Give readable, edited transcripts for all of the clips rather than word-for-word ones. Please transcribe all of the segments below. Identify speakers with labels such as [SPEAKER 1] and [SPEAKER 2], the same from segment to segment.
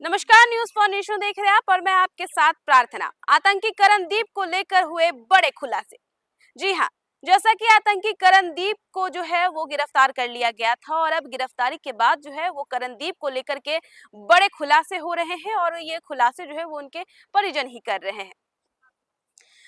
[SPEAKER 1] नमस्कार, news for nation देख रहे हैं आप और मैं आपके साथ प्रार्थना। आतंकी करणदीप को लेकर हुए बड़े खुलासे। जी हाँ, जैसा कि आतंकी करणदीप को जो है वो गिरफ्तार कर लिया गया था और अब गिरफ्तारी के बाद जो है वो करणदीप को लेकर के बड़े खुलासे हो रहे हैं और ये खुलासे जो है वो उनके परिजन ही कर रहे हैं।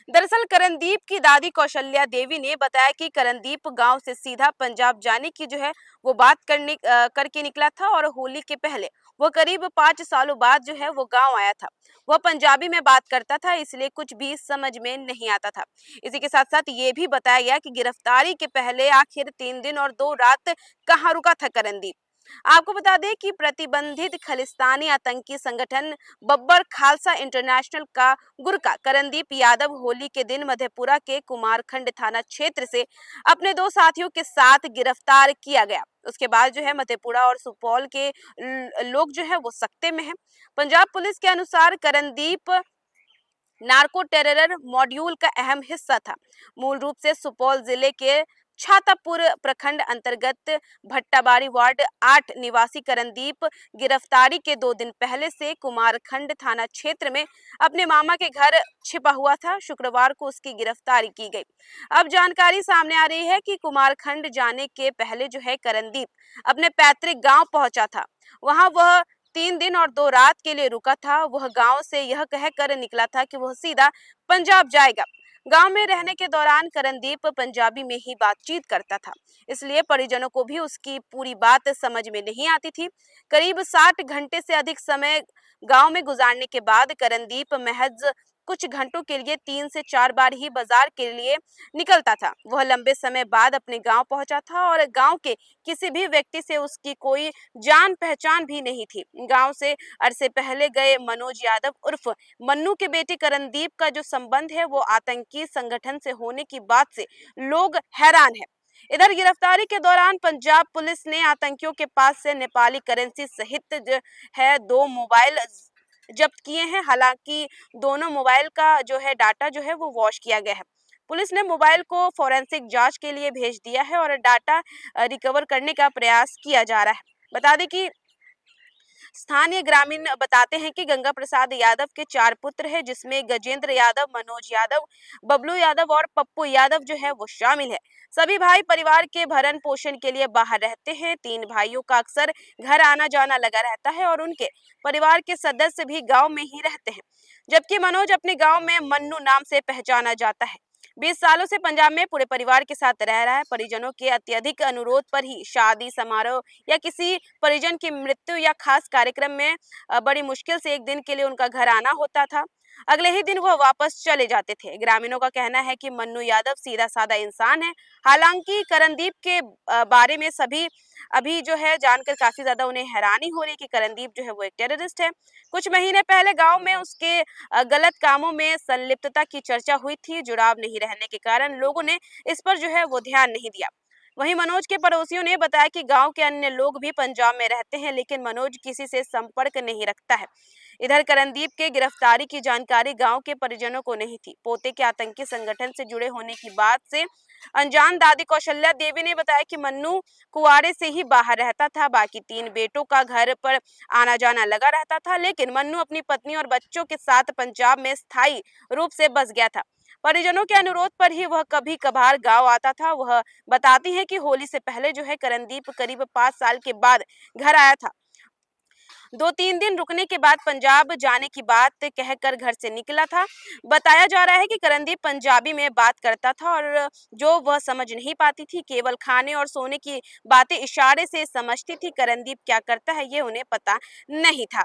[SPEAKER 1] दरअसल करणदीप की दादी कौशल्या देवी ने बताया कि करणदीप गांव से सीधा पंजाब जाने की जो है वो बात करके निकला था और होली के पहले वो करीब 5 सालों बाद जो है वो गांव आया था। वह पंजाबी में बात करता था, इसलिए कुछ भी समझ में नहीं आता था। इसी के साथ साथ ये भी बताया गया कि गिरफ्तारी के पहले आखिर 3 दिन और 2 रात कहाँ रुका था करणदीप। आपको बता दें कि प्रतिबंधित खालिस्तानी आतंकी संगठन बब्बर खालसा इंटरनेशनल का गुरका करणदीप यादव होली के दिन मधेपुरा के कुमारखंड थाना क्षेत्र से अपने 2 साथियों के साथ गिरफ्तार किया गया। उसके बाद जो है मधेपुरा और सुपौल के लोग जो है वो सख्ते में हैं। पंजाब पुलिस के अनुसार करणदीप नार्को टेरर मॉड्यूल का अहम हिस्सा था। मूल रूप से सुपौल जिले के छातापुर प्रखंड अंतर्गत भट्टाबारी वार्ड 8 निवासी करणदीप गिरफ्तारी के 2 दिन पहले से कुमारखंड थाना क्षेत्र में अपने मामा के घर छिपा हुआ था। शुक्रवार को उसकी गिरफ्तारी की गई। अब जानकारी सामने आ रही है कि कुमारखंड जाने के पहले जो है करणदीप अपने पैतृक गांव पहुंचा था। वहां वह 3 दिन और 2 रात के लिए रुका था। वह गांव से यह कहकर निकला था कि वह सीधा पंजाब जाएगा। गांव में रहने के दौरान करणदीप पंजाबी में ही बातचीत करता था, इसलिए परिजनों को भी उसकी पूरी बात समझ में नहीं आती थी। करीब 60 घंटे से अधिक समय गांव में गुजारने के बाद करणदीप महज कुछ घंटों के लिए 3 से 4 बार ही बाजार के लिए निकलता था। वह लंबे समय बाद अपने गांव पहुंचा था और गांव के किसी भी व्यक्ति से उसकी कोई जान पहचान भी नहीं थी। गांव से अरसे पहले गए मनोज यादव उर्फ मन्नू के बेटे करणदीप का जो संबंध है वो आतंकी संगठन से होने की बात से लोग हैरान हैं। इधर गिरफ्तारी के दौरान पंजाब पुलिस ने आतंकियों के पास से नेपाली करेंसी सहित जो है 2 मोबाइल जब्त किए हैं। हालांकि दोनों मोबाइल का जो है डाटा जो है वो वॉश किया गया है। पुलिस ने मोबाइल को फोरेंसिक जांच के लिए भेज दिया है और डाटा रिकवर करने का प्रयास किया जा रहा है। बता दें कि स्थानीय ग्रामीण बताते हैं कि गंगा प्रसाद यादव के 4 पुत्र हैं, जिसमें गजेंद्र यादव, मनोज यादव, बबलू यादव और पप्पू यादव जो है वो शामिल है। सभी भाई परिवार के भरण पोषण के लिए बाहर रहते हैं। 3 भाइयों का अक्सर घर आना जाना लगा रहता है और उनके परिवार के सदस्य भी गांव में ही रहते हैं, जबकि मनोज अपने गांव में मन्नू नाम से पहचाना जाता है। 20 सालों से पंजाब में पूरे परिवार के साथ रह रहा है। परिजनों के अत्यधिक अनुरोध पर ही शादी समारोह या किसी परिजन की मृत्यु या खास कार्यक्रम में बड़ी मुश्किल से एक दिन के लिए उनका घर आना होता था। अगले ही दिन वह वापस चले जाते थे। ग्रामीणों का कहना है कि मन्नू यादव सीधा साधा इंसान है। हालांकि करणदीप के बारे में सभी अभी जो है जानकर काफी ज्यादा उन्हें हैरानी हो रही है कि करणदीप जो है वो एक टेररिस्ट है। कुछ महीने पहले गांव में उसके गलत कामों में संलिप्तता की चर्चा हुई थी। जुड़ाव नहीं रहने के कारण लोगों ने इस पर जो है वो ध्यान नहीं दिया। वहीं मनोज के पड़ोसियों ने बताया कि गांव के अन्य लोग भी पंजाब में रहते हैं, लेकिन मनोज किसी से संपर्क नहीं रखता है। इधर करणदीप के गिरफ्तारी की जानकारी गांव के परिजनों को नहीं थी। पोते के आतंकी संगठन से जुड़े होने की बात से अनजान दादी कौशल्या देवी ने बताया कि मन्नू कुआरे से ही बाहर रहता था। बाकी 3 बेटों का घर पर आना जाना लगा रहता था, लेकिन मन्नू अपनी पत्नी और बच्चों के साथ पंजाब में स्थायी रूप से बस गया था। परिजनों के अनुरोध पर ही वह कभी कभार गांव आता था। वह बताती है कि होली से पहले जो है करणदीप करीब 5 साल के बाद घर आया था। 2-3 दिन रुकने के बाद पंजाब जाने की बात कहकर घर से निकला था। बताया जा रहा है कि करणदीप पंजाबी में बात करता था और जो वह समझ नहीं पाती थी, केवल खाने और सोने की बातें इशारे से समझती थी। करणदीप क्या करता है ये उन्हें पता नहीं था।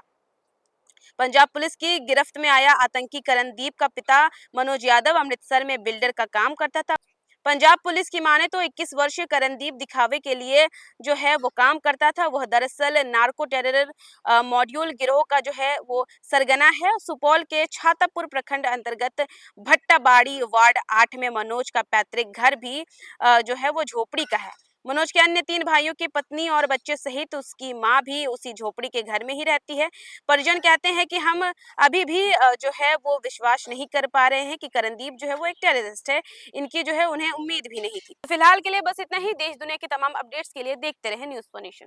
[SPEAKER 1] पंजाब पुलिस की गिरफ्त में आया आतंकी करणदीप का पिता मनोज यादव अमृतसर में बिल्डर का काम करता था। पंजाब पुलिस की माने तो 21 वर्षीय करणदीप दिखावे के लिए जो है वो काम करता था। वह दरअसल नार्को टेरर मॉड्यूल गिरोह का जो है वो सरगना है। सुपौल के छातापुर प्रखंड अंतर्गत भट्टाबाड़ी वार्ड 8 में मनोज का पैतृक घर भी जो है वो झोपड़ी का है। मनोज के अन्य 3 भाइयों की पत्नी और बच्चे सहित उसकी मां भी उसी झोपड़ी के घर में ही रहती है। परिजन कहते हैं कि हम अभी भी जो है वो विश्वास नहीं कर पा रहे हैं कि करणदीप जो है वो एक टेररिस्ट है। इनकी जो है उन्हें उम्मीद भी नहीं थी। फिलहाल के लिए बस इतना ही। देश दुनिया की तमाम अपडेट्स के लिए देखते रहें न्यूज़ फॉर नेशन।